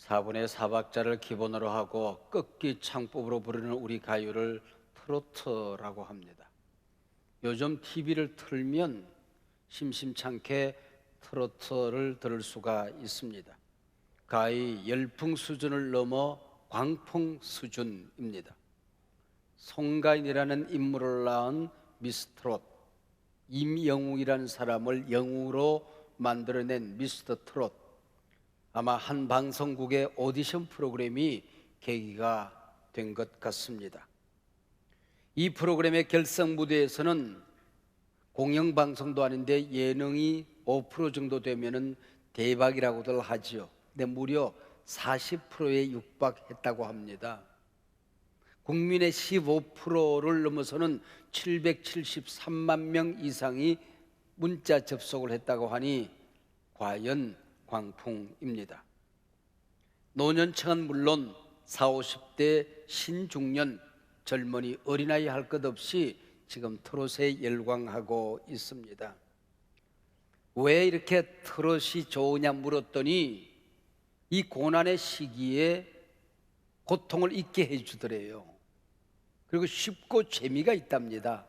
4분의 4박자를 기본으로 하고 끝기 창법으로 부르는 우리 가요를 트로트라고 합니다. 요즘 TV를 틀면 심심찮게 트로트를 들을 수가 있습니다. 가히 열풍 수준을 넘어 광풍 수준입니다. 송가인이라는 인물을 낳은 미스트롯, 임영웅이라는 사람을 영웅으로 만들어낸 미스터 트롯, 아마 한 방송국의 오디션 프로그램이 계기가 된 것 같습니다. 이 프로그램의 결성 무대에서는 공영방송도 아닌데 예능이 5% 정도 되면은 대박이라고들 하지요. 근데 무려 40%에 육박했다고 합니다. 국민의 15%를 넘어서는 773만 명 이상이 문자 접속을 했다고 하니 과연 광풍입니다. 노년층은 물론 40, 50대 신중년 젊은이 어린아이 할 것 없이 지금 트롯에 열광하고 있습니다. 왜 이렇게 트롯이 좋으냐 물었더니 이 고난의 시기에 고통을 잊게 해주더래요. 그리고 쉽고 재미가 있답니다.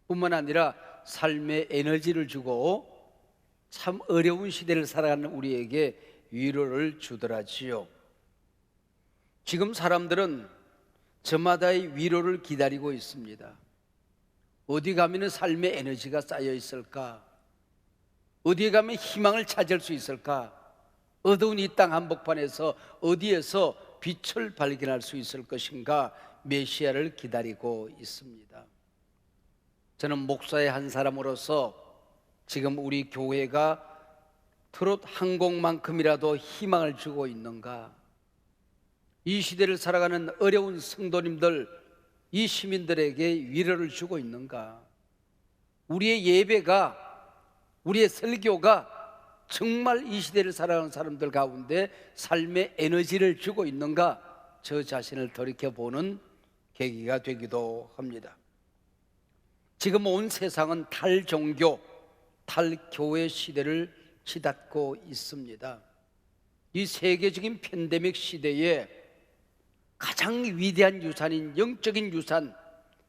뿐만 아니라 삶의 에너지를 주고 참 어려운 시대를 살아가는 우리에게 위로를 주더라지요. 지금 사람들은 저마다의 위로를 기다리고 있습니다. 어디 가면 삶의 에너지가 쌓여 있을까? 어디에 가면 희망을 찾을 수 있을까? 어두운 이 땅 한복판에서 어디에서 빛을 발견할 수 있을 것인가? 메시아를 기다리고 있습니다. 저는 목사의 한 사람으로서 지금 우리 교회가 트롯 한 곡만큼이라도 희망을 주고 있는가? 이 시대를 살아가는 어려운 성도님들, 이 시민들에게 위로를 주고 있는가? 우리의 예배가, 우리의 설교가 정말 이 시대를 살아가는 사람들 가운데 삶의 에너지를 주고 있는가? 저 자신을 돌이켜보는 계기가 되기도 합니다. 지금 온 세상은 탈종교, 탈교회 시대를 치닫고 있습니다. 이 세계적인 팬데믹 시대에 가장 위대한 유산인 영적인 유산,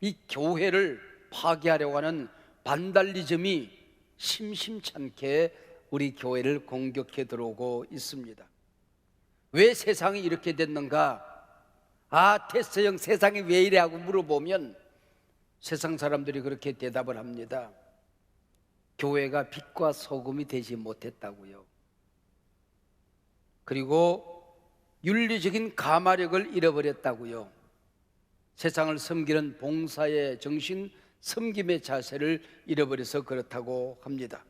이 교회를 파괴하려고 하는 반달리즘이 심심찮게 우리 교회를 공격해 들어오고 있습니다. 왜 세상이 이렇게 됐는가? 테스 형 세상이 왜 이래 하고 물어보면 세상 사람들이 그렇게 대답을 합니다. 교회가 빛과 소금이 되지 못했다고요. 그리고 윤리적인 가마력을 잃어버렸다고요. 세상을 섬기는 봉사의 정신, 섬김의 자세를 잃어버려서 그렇다고 합니다.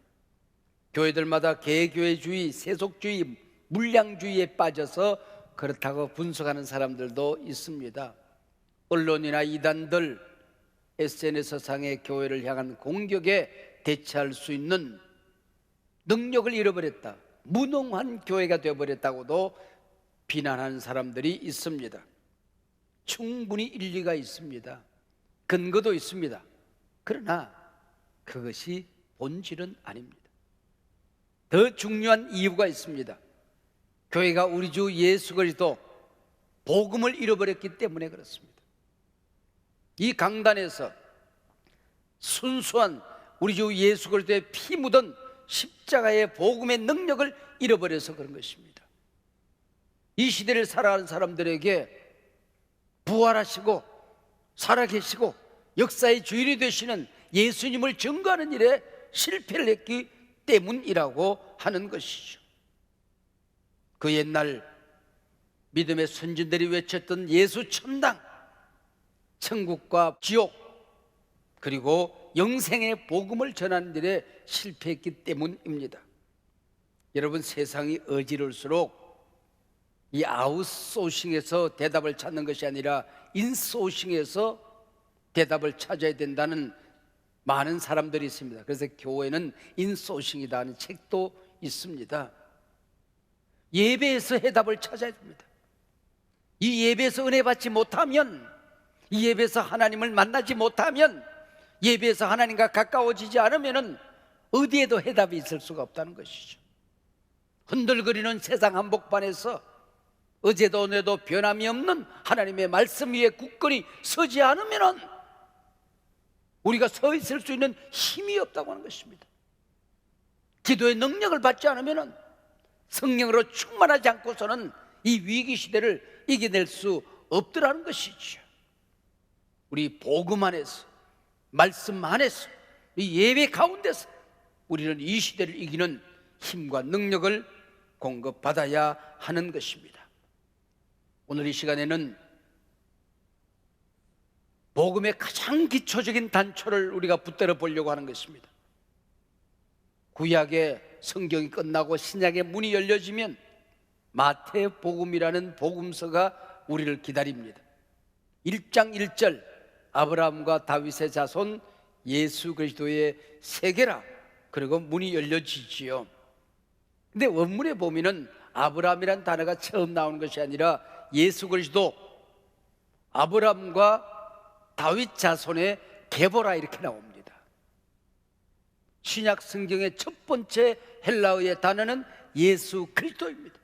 교회들마다 개교회주의, 세속주의, 물량주의에 빠져서 그렇다고 분석하는 사람들도 있습니다. 언론이나 이단들, SNS상의 교회를 향한 공격에 대처할 수 있는 능력을 잃어버렸다, 무능한 교회가 되어버렸다고도 비난하는 사람들이 있습니다. 충분히 일리가 있습니다. 근거도 있습니다. 그러나 그것이 본질은 아닙니다. 더 중요한 이유가 있습니다. 교회가 우리 주 예수 그리스도 복음을 잃어버렸기 때문에 그렇습니다. 이 강단에서 순수한 우리 주 예수 그리스도의 피 묻은 십자가의 복음의 능력을 잃어버려서 그런 것입니다. 이 시대를 살아가는 사람들에게 부활하시고 살아계시고 역사의 주인이 되시는 예수님을 증거하는 일에 실패를 했기 때문이라고 하는 것이죠. 그 옛날 믿음의 선진들이 외쳤던 예수 천당, 천국과 지옥, 그리고 영생의 복음을 전하는 일에 실패했기 때문입니다. 여러분, 세상이 어지러울수록 이 아웃소싱에서 대답을 찾는 것이 아니라 인소싱에서 대답을 찾아야 된다는 많은 사람들이 있습니다. 그래서 교회는 인소싱이다 하는 책도 있습니다. 예배에서 해답을 찾아야 됩니다. 이 예배에서 은혜 받지 못하면, 이 예배에서 하나님을 만나지 못하면, 예배에서 하나님과 가까워지지 않으면 어디에도 해답이 있을 수가 없다는 것이죠. 흔들거리는 세상 한복판에서 어제도 오늘도 변함이 없는 하나님의 말씀 위에 굳건히 서지 않으면 우리가 서 있을 수 있는 힘이 없다고 하는 것입니다. 기도의 능력을 받지 않으면, 성령으로 충만하지 않고서는 이 위기 시대를 이겨낼 수 없더라는 것이죠. 우리 복음 안에서, 말씀 안에서, 이 예배 가운데서 우리는 이 시대를 이기는 힘과 능력을 공급받아야 하는 것입니다. 오늘 이 시간에는 복음의 가장 기초적인 단초를 우리가 붙들어 보려고 하는 것입니다. 구약의 성경이 끝나고 신약의 문이 열려지면 마태복음이라는 복음서가 우리를 기다립니다. 1장 1절, 아브라함과 다윗의 자손 예수 그리스도의 세계라. 그리고 문이 열려지지요. 근데 원문에 보면은 아브라함이란 단어가 처음 나오는 것이 아니라 예수 그리스도, 아브라함과 다윗 자손의 계보라 이렇게 나옵니다. 신약 성경의 첫 번째 헬라어의 단어는 예수 그리스도입니다.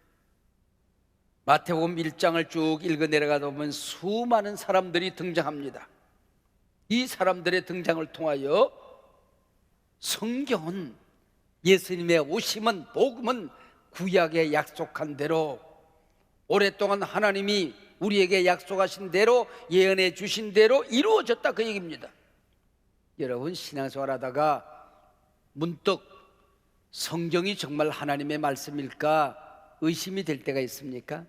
마태복음 1장을 쭉 읽어 내려가다 보면 수많은 사람들이 등장합니다. 이 사람들의 등장을 통하여 성경은, 예수님의 오심은, 복음은 구약에 약속한 대로, 오랫동안 하나님이 우리에게 약속하신 대로, 예언해 주신 대로 이루어졌다, 그 얘기입니다. 여러분, 신앙생활 하다가 문득 성경이 정말 하나님의 말씀일까 의심이 될 때가 있습니까?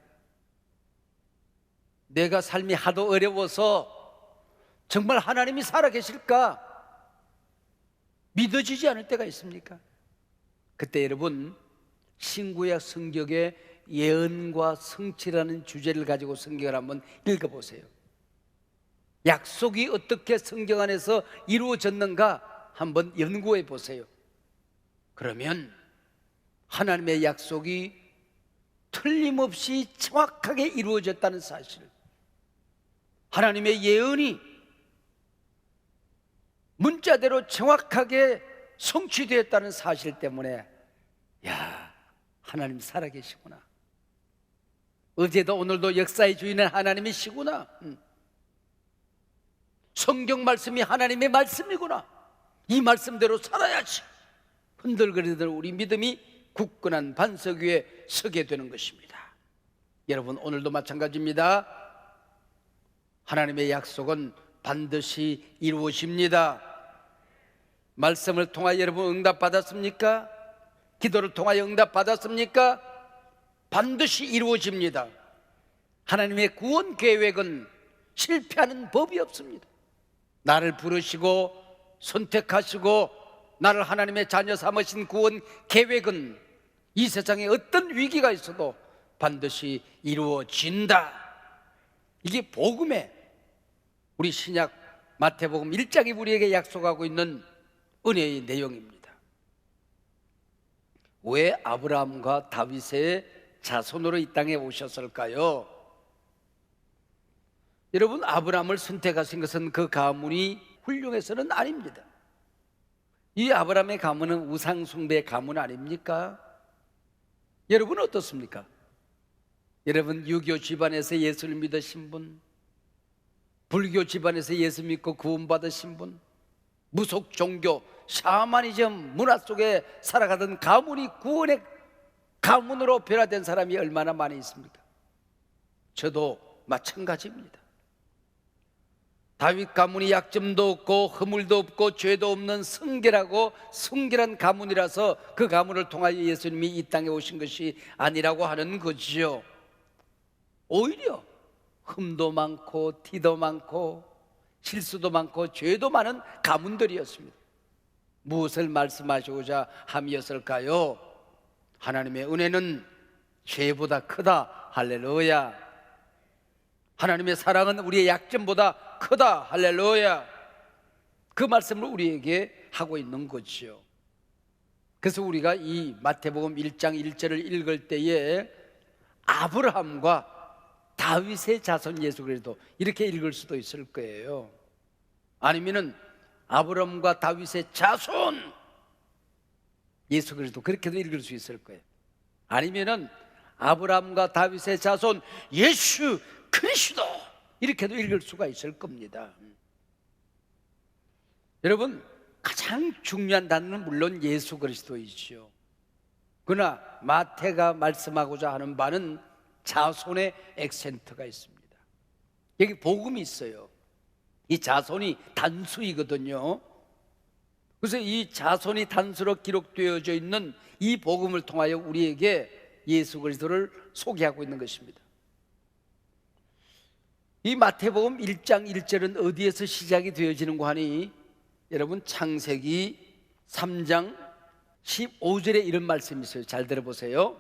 내가 삶이 하도 어려워서 정말 하나님이 살아계실까 믿어지지 않을 때가 있습니까? 그때 여러분, 신구약 성경의 예언과 성취라는 주제를 가지고 성경을 한번 읽어보세요. 약속이 어떻게 성경 안에서 이루어졌는가 한번 연구해 보세요. 그러면 하나님의 약속이 틀림없이 정확하게 이루어졌다는 사실, 하나님의 예언이 문자대로 정확하게 성취되었다는 사실 때문에, 야, 하나님 살아계시구나, 어제도 오늘도 역사의 주인은 하나님이시구나, 성경 말씀이 하나님의 말씀이구나, 이 말씀대로 살아야지, 흔들거리던 우리 믿음이 굳건한 반석 위에 서게 되는 것입니다. 여러분, 오늘도 마찬가지입니다. 하나님의 약속은 반드시 이루어집니다. 말씀을 통하여 여러분 응답받았습니까? 기도를 통하여 응답받았습니까? 반드시 이루어집니다. 하나님의 구원 계획은 실패하는 법이 없습니다. 나를 부르시고 선택하시고 나를 하나님의 자녀 삼으신 구원 계획은 이 세상에 어떤 위기가 있어도 반드시 이루어진다. 이게 복음의, 우리 신약 마태복음 1장이 우리에게 약속하고 있는 은혜의 내용입니다. 왜 아브라함과 다윗의 자손으로 이 땅에 오셨을까요? 여러분, 아브라함을 선택하신 것은 그 가문이 훌륭해서는 아닙니다. 이 아브라함의 가문은 우상 숭배의 가문 아닙니까? 여러분 어떻습니까? 여러분, 유교 집안에서 예수를 믿으신 분, 불교 집안에서 예수 믿고 구원받으신 분, 무속 종교, 샤머니즘 문화 속에 살아가던 가문이 구원의 가문으로 변화된 사람이 얼마나 많이 있습니까? 저도 마찬가지입니다. 다윗 가문이 약점도 없고 허물도 없고 죄도 없는 성결하고 순결한 가문이라서 그 가문을 통하여 예수님이 이 땅에 오신 것이 아니라고 하는 거지요. 오히려 흠도 많고 티도 많고 실수도 많고 죄도 많은 가문들이었습니다. 무엇을 말씀하시고자 함이었을까요? 하나님의 은혜는 죄보다 크다. 할렐루야. 하나님의 사랑은 우리의 약점보다 크다. 할렐루야. 그 말씀을 우리에게 하고 있는 거지요. 그래서 우리가 이 마태복음 1장 1절을 읽을 때에 아브라함과 다윗의 자손 예수 그리스도 이렇게 읽을 수도 있을 거예요. 아니면은 아브라함과 다윗의 자손 예수 그리스도 그렇게도 읽을 수 있을 거예요. 아니면은 아브라함과 다윗의 자손 예수 그리스도 이렇게도 읽을 수가 있을 겁니다. 여러분, 가장 중요한 단어는 물론 예수 그리스도이지요. 그러나 마태가 말씀하고자 하는 바는 자손의 액센트가 있습니다. 여기 복음이 있어요. 이 자손이 단수이거든요. 그래서 이 자손이 단수로 기록되어져 있는 이 복음을 통하여 우리에게 예수 그리스도를 소개하고 있는 것입니다. 이 마태복음 1장 1절은 어디에서 시작이 되어지는고 하니, 여러분 창세기 3장 15절에 이런 말씀이 있어요. 잘 들어보세요.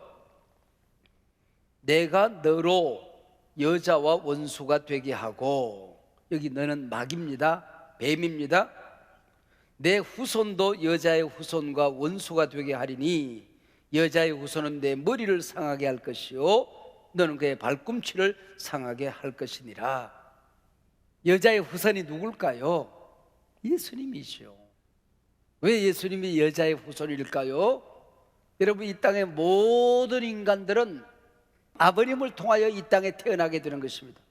내가 너로 여자와 원수가 되게 하고, 여기 너는 마귀입니다. 뱀입니다. 내 후손도 여자의 후손과 원수가 되게 하리니 여자의 후손은 내 머리를 상하게 할 것이요 너는 그의 발꿈치를 상하게 할 것이니라. 여자의 후손이 누굴까요? 예수님이시요. 왜 예수님이 여자의 후손일까요? 여러분, 이 땅의 모든 인간들은 아버님을 통하여 이 땅에 태어나게 되는 것입니다.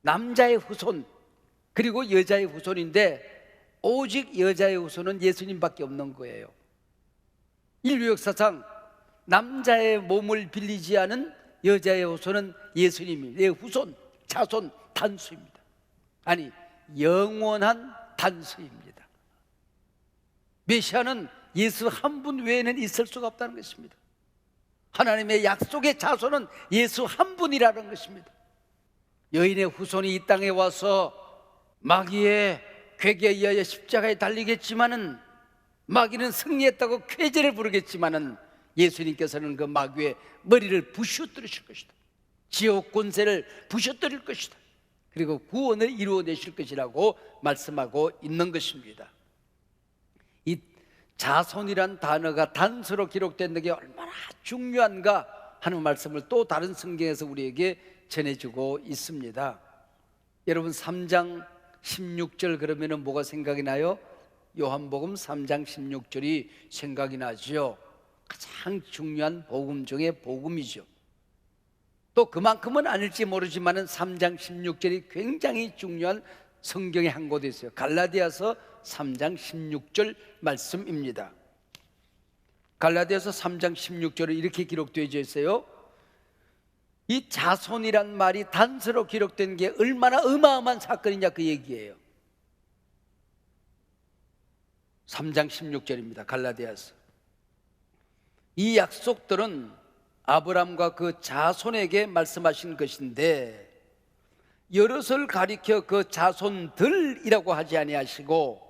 남자의 후손 그리고 여자의 후손인데 오직 여자의 후손은 예수님밖에 없는 거예요. 인류 역사상 남자의 몸을 빌리지 않은 여자의 후손은 예수님입니다. 내 후손, 자손, 단수입니다. 아니, 영원한 단수입니다. 메시아는 예수 한 분 외에는 있을 수가 없다는 것입니다. 하나님의 약속의 자손은 예수 한 분이라는 것입니다. 여인의 후손이 이 땅에 와서 마귀의 괴계에 의하여 십자가에 달리겠지만은, 마귀는 승리했다고 쾌제를 부르겠지만은 예수님께서는 그 마귀의 머리를 부셔뜨리실 것이다. 지옥 권세를 부셔뜨릴 것이다. 그리고 구원을 이루어내실 것이라고 말씀하고 있는 것입니다. 이 자손이란 단어가 단수로 기록된 게 얼마나 중요한가 하는 말씀을 또 다른 성경에서 우리에게 전해주고 있습니다. 여러분, 3장 16절 그러면은 뭐가 생각이 나요? 요한복음 3장 16절이 생각이 나죠. 가장 중요한 복음 중에 복음이죠. 또 그만큼은 아닐지 모르지만은 3장 16절이 굉장히 중요한 성경의 한 곳에 있어요. 갈라디아서 3장 16절 말씀입니다. 갈라디아서 3장 16절에 이렇게 기록되어 있어요. 이 자손이란 말이 단서로 기록된 게 얼마나 어마어마한 사건이냐 그 얘기예요. 3장 16절입니다. 갈라디아서. 이 약속들은 아브라함과 그 자손에게 말씀하신 것인데, 여럿을 가리켜 그 자손들이라고 하지 아니하시고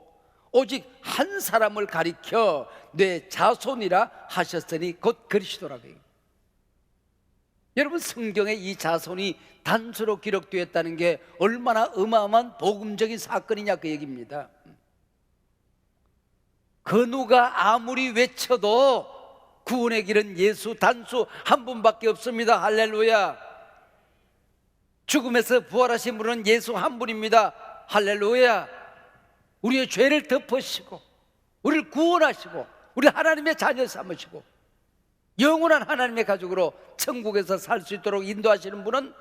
오직 한 사람을 가리켜 내 자손이라 하셨으니 곧 그리스도라고 해요. 여러분, 성경에 이 자손이 단수로 기록되었다는 게 얼마나 어마어마한 복음적인 사건이냐 그 얘기입니다. 그 누가 아무리 외쳐도 구원의 길은 예수 단수 한 분밖에 없습니다. 할렐루야. 죽음에서 부활하신 분은 예수 한 분입니다. 할렐루야. 우리의 죄를 덮으시고 우리를 구원하시고 우리 하나님의 자녀 삼으시고 영원한 하나님의 가족으로 천국에서 살 수 있도록 인도하시는 분은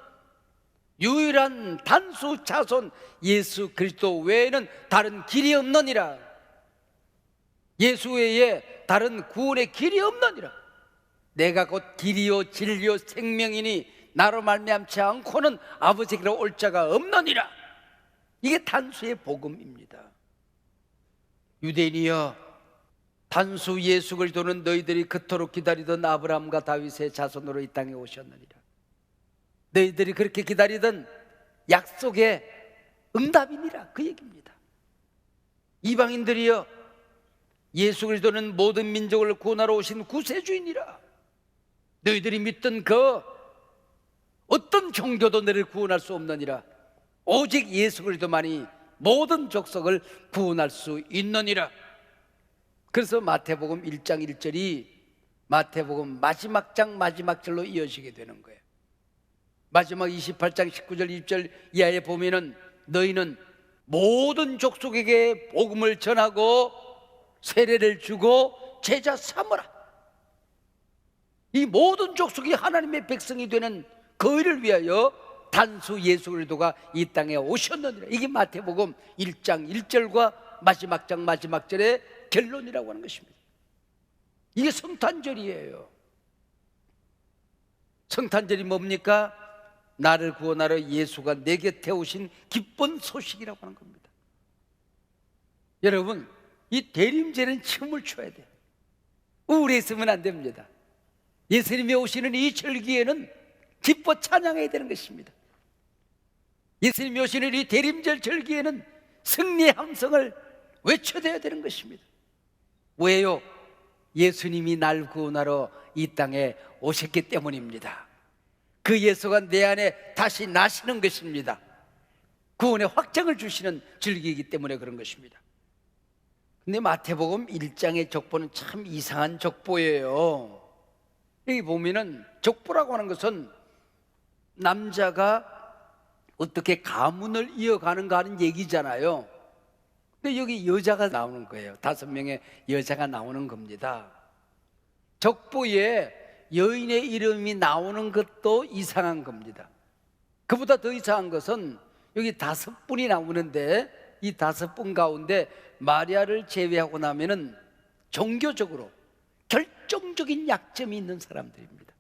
유일한 단수 자손 예수 그리스도 외에는 다른 길이 없느니라. 예수 외에 다른 구원의 길이 없느니라. 내가 곧 길이요 진리요 생명이니 나로 말미암지 않고는 아버지께로 올 자가 없느니라. 이게 단수의 복음입니다. 유대인이여, 단수 예수 그리스도는 너희들이 그토록 기다리던 아브라함과 다윗의 자손으로 이 땅에 오셨느니라. 너희들이 그렇게 기다리던 약속의 응답이니라 그 얘기입니다. 이방인들이여, 예수 그리스도는 모든 민족을 구원하러 오신 구세주이니라. 너희들이 믿던 그 어떤 종교도 너를 구원할 수 없느니라. 오직 예수 그리스도만이 모든 족속을 구원할 수 있느니라. 그래서 마태복음 1장 1절이 마태복음 마지막 장 마지막 절로 이어지게 되는 거예요. 마지막 28장 19절 20절 이하에 보면은 너희는 모든 족속에게 복음을 전하고 세례를 주고 제자 삼으라. 이 모든 족속이 하나님의 백성이 되는 그 일을 위하여 단수 예수 그리스도가 이 땅에 오셨느니라. 이게 마태복음 1장 1절과 마지막 장 마지막 절의 결론이라고 하는 것입니다. 이게 성탄절이에요. 성탄절이 뭡니까? 나를 구원하러 예수가 내 곁에 오신 기쁜 소식이라고 하는 겁니다. 여러분, 이 대림절은 춤을 춰야 돼요. 우울했으면 안 됩니다. 예수님이 오시는 이 절기에는 기뻐 찬양해야 되는 것입니다. 예수님이 오시는 이 대림절 절기에는 승리의 함성을 외쳐대야 되는 것입니다. 왜요? 예수님이 날 구원하러 이 땅에 오셨기 때문입니다. 그 예수가 내 안에 다시 나시는 것입니다. 구원의 확정을 주시는 절기이기 때문에 그런 것입니다. 근데 마태복음 1장의 족보는 참 이상한 족보예요. 여기 보면은 족보라고 하는 것은 남자가 어떻게 가문을 이어가는가 하는 얘기잖아요. 근데 여기 여자가 나오는 거예요. 5명의 여자가 나오는 겁니다. 족보에 여인의 이름이 나오는 것도 이상한 겁니다. 그보다 더 이상한 것은 여기 5분이 나오는데 이 5분 가운데 마리아를 제외하고 나면은 종교적으로 결정적인 약점이 있는 사람들입니다.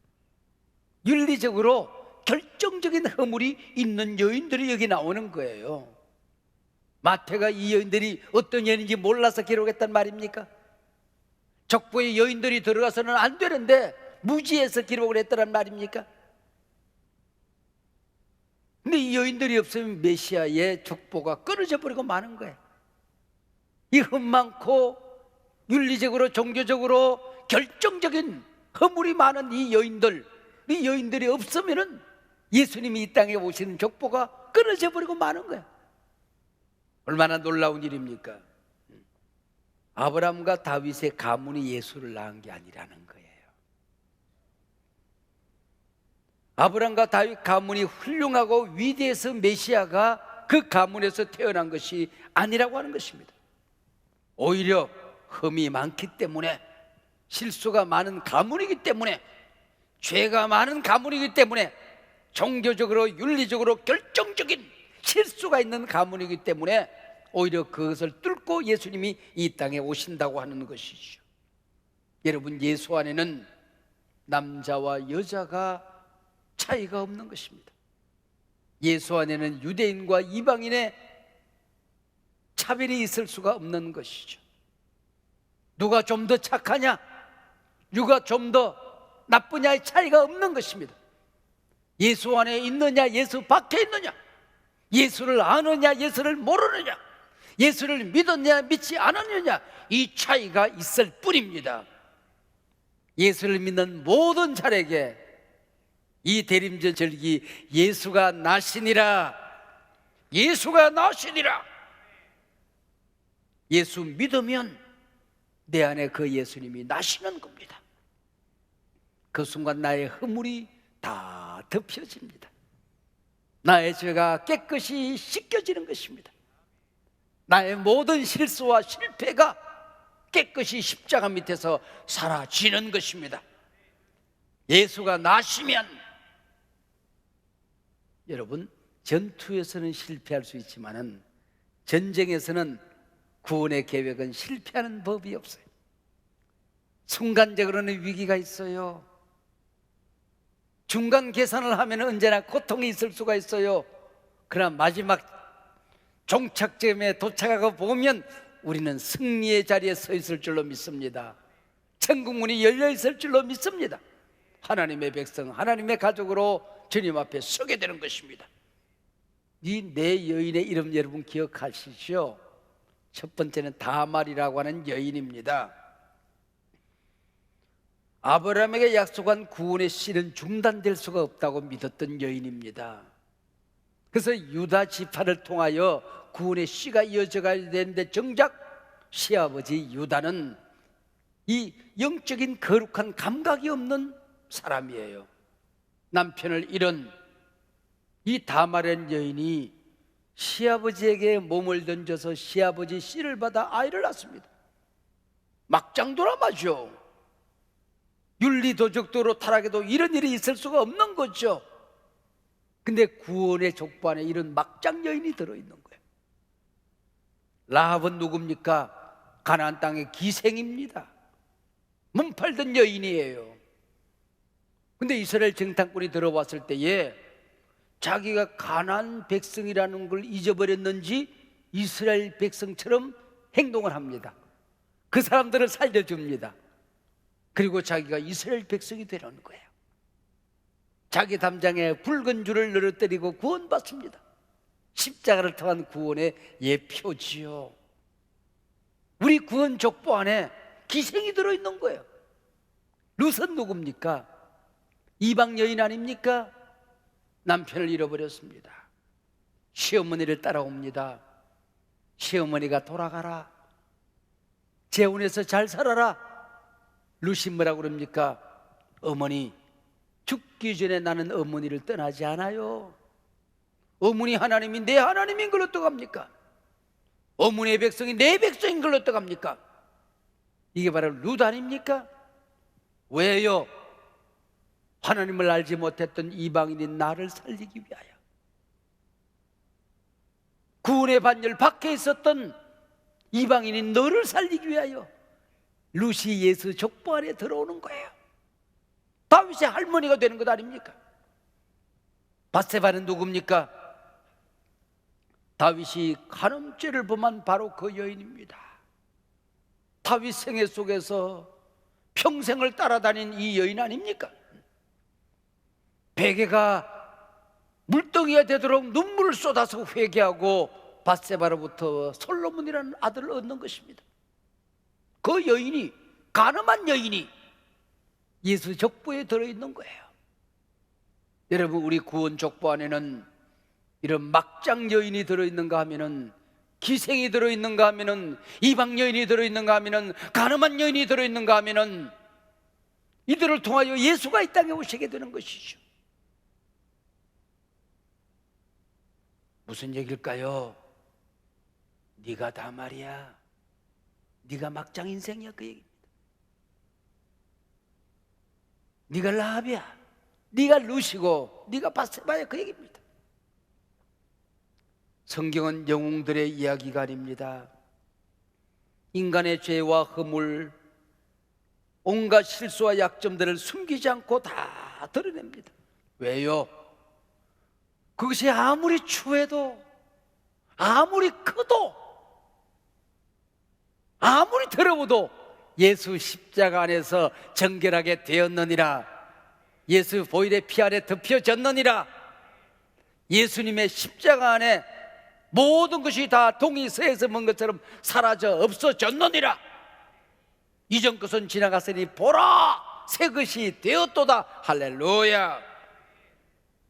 윤리적으로 결정적인 허물이 있는 여인들이 여기 나오는 거예요. 마태가 이 여인들이 어떤 여인인지 몰라서 기록했단 말입니까? 족보에 여인들이 들어가서는 안 되는데 무지해서 기록을 했다란 말입니까? 근데 이 여인들이 없으면 메시아의 족보가 끊어져 버리고 마는 거예요. 이 흠많고 윤리적으로 종교적으로 결정적인 허물이 많은 이 여인들이 없으면은 예수님이 이 땅에 오시는 족보가 끊어져 버리고 마는 거예요. 얼마나 놀라운 일입니까? 아브라함과 다윗의 가문이 예수를 낳은 게 아니라는 거예요. 아브라함과 다윗 가문이 훌륭하고 위대해서 메시아가 그 가문에서 태어난 것이 아니라고 하는 것입니다. 오히려 흠이 많기 때문에, 실수가 많은 가문이기 때문에, 죄가 많은 가문이기 때문에, 종교적으로 윤리적으로 결정적인 실수가 있는 가문이기 때문에 오히려 그것을 뚫고 예수님이 이 땅에 오신다고 하는 것이죠. 여러분, 예수 안에는 남자와 여자가 차이가 없는 것입니다. 예수 안에는 유대인과 이방인의 차별이 있을 수가 없는 것이죠. 누가 좀 더 착하냐, 누가 좀 더 나쁘냐의 차이가 없는 것입니다. 예수 안에 있느냐, 예수 밖에 있느냐, 예수를 아느냐, 예수를 모르느냐, 예수를 믿었냐, 믿지 않았느냐, 이 차이가 있을 뿐입니다. 예수를 믿는 모든 자에게 이 대림절 절기 예수가 나시니라, 예수가 나시니라. 예수 믿으면 내 안에 그 예수님이 나시는 겁니다. 그 순간 나의 허물이 다 덮여집니다. 나의 죄가 깨끗이 씻겨지는 것입니다. 나의 모든 실수와 실패가 깨끗이 십자가 밑에서 사라지는 것입니다. 예수가 나시면, 여러분, 전투에서는 실패할 수 있지만은 전쟁에서는 구원의 계획은 실패하는 법이 없어요. 순간적으로는 위기가 있어요. 중간 계산을 하면 언제나 고통이 있을 수가 있어요. 그러나 마지막 종착점에 도착하고 보면 우리는 승리의 자리에 서 있을 줄로 믿습니다. 천국문이 열려 있을 줄로 믿습니다. 하나님의 백성, 하나님의 가족으로 주님 앞에 서게 되는 것입니다. 이 네 여인의 이름 여러분 기억하시죠? 첫 번째는 다말이라고 하는 여인입니다. 아브라함에게 약속한 구원의 씨는 중단될 수가 없다고 믿었던 여인입니다. 그래서 유다 지파를 통하여 구원의 씨가 이어져 가야 되는데 정작 시아버지 유다는 이 영적인 거룩한 감각이 없는 사람이에요. 남편을 잃은 이 다말의 여인이 시아버지에게 몸을 던져서 시아버지 씨를 받아 아이를 낳습니다. 막장 드라마죠. 윤리도덕도로 타락해도 이런 일이 있을 수가 없는 거죠. 근데 구원의 족보 안에 이런 막장 여인이 들어있는 거예요. 라합은 누굽니까? 가나안 땅의 기생입니다. 몸 팔던 여인이에요. 근데 이스라엘 정탐꾼이 들어왔을 때에 자기가 가나안 백성이라는 걸 잊어버렸는지 이스라엘 백성처럼 행동을 합니다. 그 사람들을 살려줍니다. 그리고 자기가 이스라엘 백성이 되려는 거예요. 자기 담장에 붉은 줄을 늘어뜨리고 구원받습니다. 십자가를 통한 구원의 예표지요. 우리 구원 족보 안에 기생이 들어있는 거예요. 룻은 누굽니까? 이방 여인 아닙니까? 남편을 잃어버렸습니다. 시어머니를 따라옵니다. 시어머니가 돌아가라, 재혼해서 잘 살아라. 룻이 뭐라고 그럽니까? 어머니, 죽기 전에 나는 어머니를 떠나지 않아요. 어머니 하나님이 내 하나님인 걸 어떡합니까? 어머니의 백성이 내 백성인 걸 어떡합니까? 이게 바로 룻 아닙니까? 왜요? 하나님을 알지 못했던 이방인인 나를 살리기 위하여, 구원의 반열 밖에 있었던 이방인인 너를 살리기 위하여 룻이 예수 족보 안에 들어오는 거예요. 다윗의 할머니가 되는 것 아닙니까? 밧세바는 누굽니까? 다윗이 간음죄를 범한 바로 그 여인입니다. 다윗 생애 속에서 평생을 따라다닌 이 여인 아닙니까? 베개가 물덩이가 되도록 눈물을 쏟아서 회개하고 밧세바로부터 솔로몬이라는 아들을 얻는 것입니다. 그 여인이, 간음한 여인이 예수 족보에 들어있는 거예요. 여러분, 우리 구원 족보 안에는 이런 막장 여인이 들어있는가 하면은, 기생이 들어있는가 하면은, 이방 여인이 들어있는가 하면은, 간음한 여인이 들어있는가 하면은, 이들을 통하여 예수가 이 땅에 오시게 되는 것이죠. 무슨 얘기일까요? 네가 다 말이야. 네가 막장 인생이야, 그 얘기입니다. 네가 라합이야, 네가 룻이고 네가 밧세바야, 그 얘기입니다. 성경은 영웅들의 이야기가 아닙니다. 인간의 죄와 허물, 온갖 실수와 약점들을 숨기지 않고 다 드러냅니다. 왜요? 그것이 아무리 추해도, 아무리 커도, 아무리 더러워도 예수 십자가 안에서 정결하게 되었느니라. 예수 보혈의 피 아래 덮여졌느니라. 예수님의 십자가 안에 모든 것이 다 동이 서에서 먼 것처럼 사라져 없어졌느니라. 이전 것은 지나갔으니 보라, 새 것이 되었도다. 할렐루야.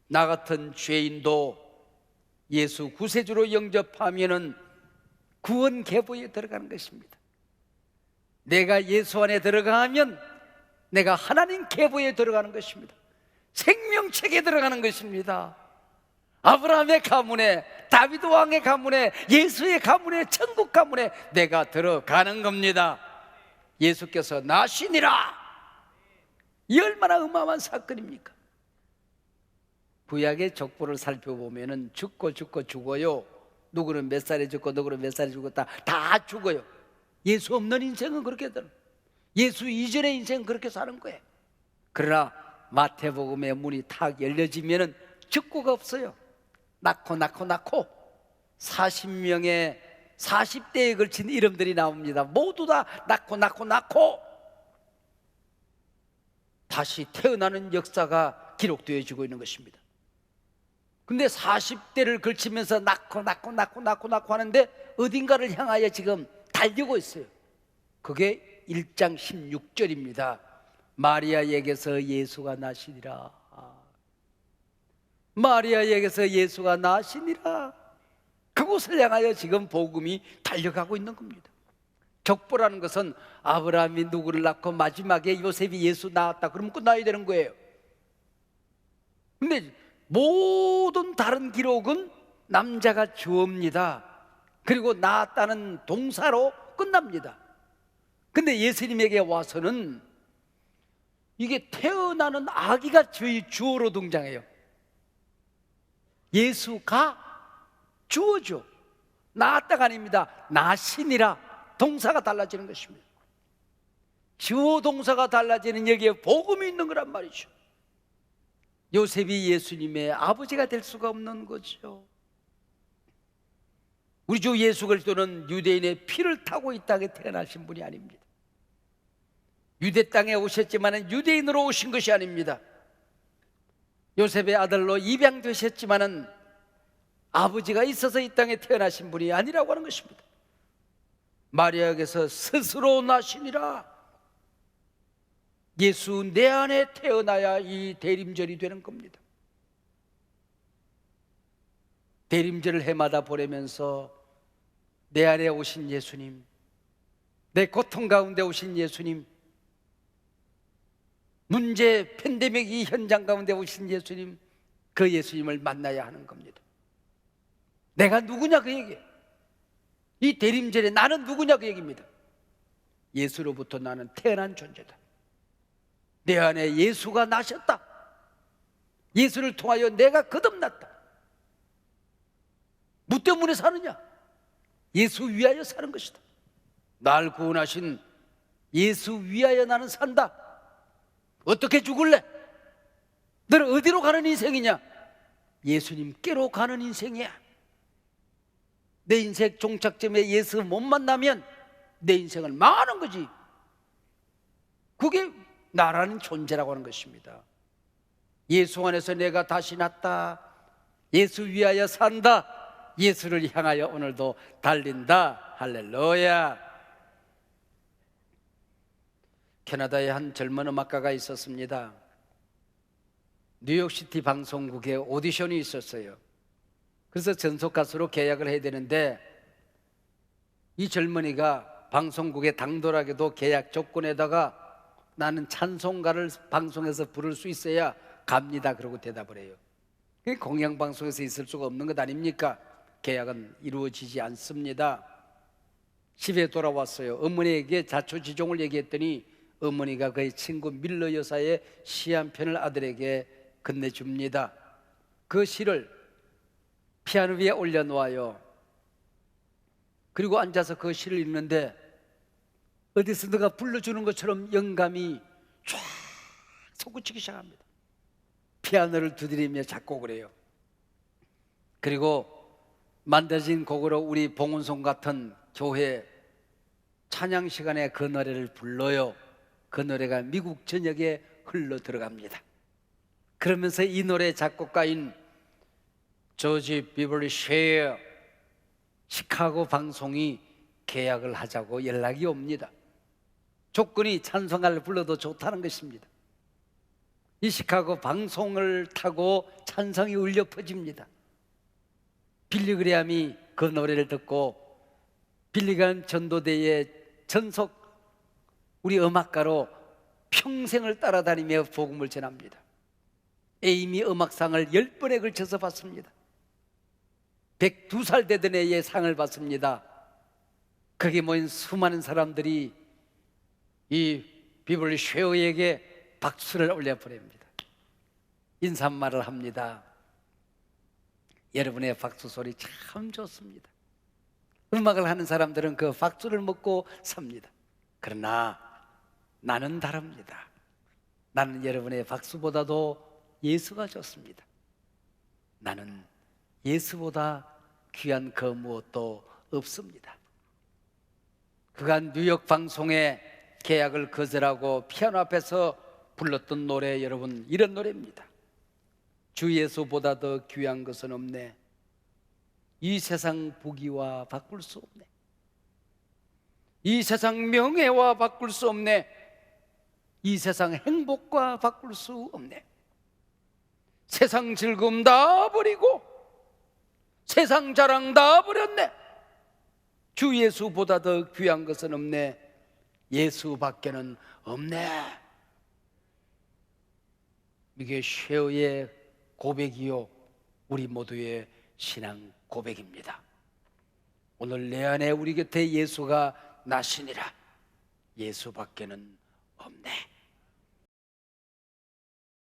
나 같은 죄인도 예수 구세주로 영접하면은 구원 계보에 들어가는 것입니다. 내가 예수 안에 들어가면 내가 하나님 계보에 들어가는 것입니다. 생명책에 들어가는 것입니다. 아브라함의 가문에, 다윗 왕의 가문에, 예수의 가문에, 천국 가문에 내가 들어가는 겁니다. 예수께서 나시니라. 이 얼마나 어마어마한 사건입니까? 구약의 족보를 살펴보면은 죽고 죽어요. 누구는 몇 살에 죽고 누구는 몇 살에 죽었다, 다 죽어요. 예수 없는 인생은 그렇게 들어. 예수 이전의 인생은 그렇게 사는 거예요. 그러나 마태복음의 문이 탁 열려지면은 죽고가 없어요. 낳고 40명의 40대에 걸친 이름들이 나옵니다. 모두 다 낳고 다시 태어나는 역사가 기록되어지고 있는 것입니다. 근데 40대를 걸치면서 낳고 하는데 어딘가를 향하여 지금 달리고 있어요. 그게 1장 16절입니다. 마리아에게서 예수가 나시니라. 마리아에게서 예수가 나시니라. 그곳을 향하여 지금 복음이 달려가고 있는 겁니다. 족보라는 것은 아브라함이 누구를 낳고 마지막에 요셉이 예수 낳았다 그러면 끝나야 되는 거예요. 근데 모든 다른 기록은 남자가 주어입니다. 그리고 낳았다는 동사로 끝납니다. 근데 예수님에게 와서는 이게 태어나는 아기가 저희 주어로 등장해요. 예수가 주어죠. 낳았다가 아닙니다. 나시니라. 동사가 달라지는 것입니다. 주어 동사가 달라지는 여기에 복음이 있는 거란 말이죠. 요셉이 예수님의 아버지가 될 수가 없는 거죠. 우리 주 예수 그리스도는 유대인의 피를 타고 이 땅에 태어나신 분이 아닙니다. 유대 땅에 오셨지만 유대인으로 오신 것이 아닙니다. 요셉의 아들로 입양되셨지만 아버지가 있어서 이 땅에 태어나신 분이 아니라고 하는 것입니다. 마리아에게서 스스로 나시니라. 예수 내 안에 태어나야 이 대림절이 되는 겁니다. 대림절을 해마다 보내면서 내 안에 오신 예수님, 내 고통 가운데 오신 예수님, 문제 팬데믹 이 현장 가운데 오신 예수님, 그 예수님을 만나야 하는 겁니다. 내가 누구냐 그 얘기예요. 이 대림절에 나는 누구냐 그 얘기입니다. 예수로부터 나는 태어난 존재다. 내 안에 예수가 나셨다. 예수를 통하여 내가 거듭났다. 뭐 때문에 사느냐? 예수 위하여 사는 것이다. 날 구원하신 예수 위하여 나는 산다. 어떻게 죽을래? 너는 어디로 가는 인생이냐? 예수님께로 가는 인생이야. 내 인생 종착점에 예수 못 만나면 내 인생은 망하는 거지. 그게 나라는 존재라고 하는 것입니다. 예수 안에서 내가 다시 났다. 예수 위하여 산다. 예수를 향하여 오늘도 달린다. 할렐루야. 캐나다에 한 젊은 음악가가 있었습니다. 뉴욕시티 방송국에 오디션이 있었어요. 그래서 전속 가수로 계약을 해야 되는데 이 젊은이가 방송국에 당돌하게도 계약 조건에다가 나는 찬송가를 방송에서 부를 수 있어야 갑니다 그러고 대답을 해요. 공영방송에서 있을 수가 없는 것 아닙니까? 계약은 이루어지지 않습니다. 집에 돌아왔어요. 어머니에게 자초지종을 얘기했더니 어머니가 그의 친구 밀러 여사의 시 한 편을 아들에게 건네줍니다. 그 시를 피아노 위에 올려놓아요. 그리고 앉아서 그 시를 읽는데 어디서 누가 불러주는 것처럼 영감이 쫙 솟구치기 시작합니다. 피아노를 두드리며 작곡을 해요. 그리고 만들어진 곡으로 우리 봉은송 같은 교회 찬양 시간에 그 노래를 불러요. 그 노래가 미국 전역에 흘러 들어갑니다. 그러면서 이 노래 작곡가인 조지 비벌리 쉐어 시카고 방송이 계약을 하자고 연락이 옵니다. 조건이 찬송가를 불러도 좋다는 것입니다. 이 시카고 방송을 타고 찬송이 울려 퍼집니다. 빌리 그레함이 그 노래를 듣고 빌리그레함 전도대의 전속 우리 음악가로 평생을 따라다니며 복음을 전합니다. 에이미 음악상을 10번에 걸쳐서 받습니다. 102살 되던 해에 상을 받습니다. 거기 모인 수많은 사람들이 이 비벌리 쉐어에게 박수를 올려보냅니다. 인사말을 합니다. 여러분의 박수 소리 참 좋습니다. 음악을 하는 사람들은 그 박수를 먹고 삽니다. 그러나 나는 다릅니다. 나는 여러분의 박수보다도 예수가 좋습니다. 나는 예수보다 귀한 그 무엇도 없습니다. 그간 뉴욕 방송에 계약을 거절하고 피아노 앞에서 불렀던 노래, 여러분 이런 노래입니다. 주 예수보다 더 귀한 것은 없네. 이 세상 부귀와 바꿀 수 없네. 이 세상 명예와 바꿀 수 없네. 이 세상 행복과 바꿀 수 없네. 세상 즐거움 다 버리고 세상 자랑 다 버렸네. 주 예수보다 더 귀한 것은 없네. 예수밖에는 없네. 이게 쉐어의 고백이요, 우리 모두의 신앙 고백입니다. 오늘 내 안에 우리 곁에 예수가 나시니라. 예수밖에는 없네.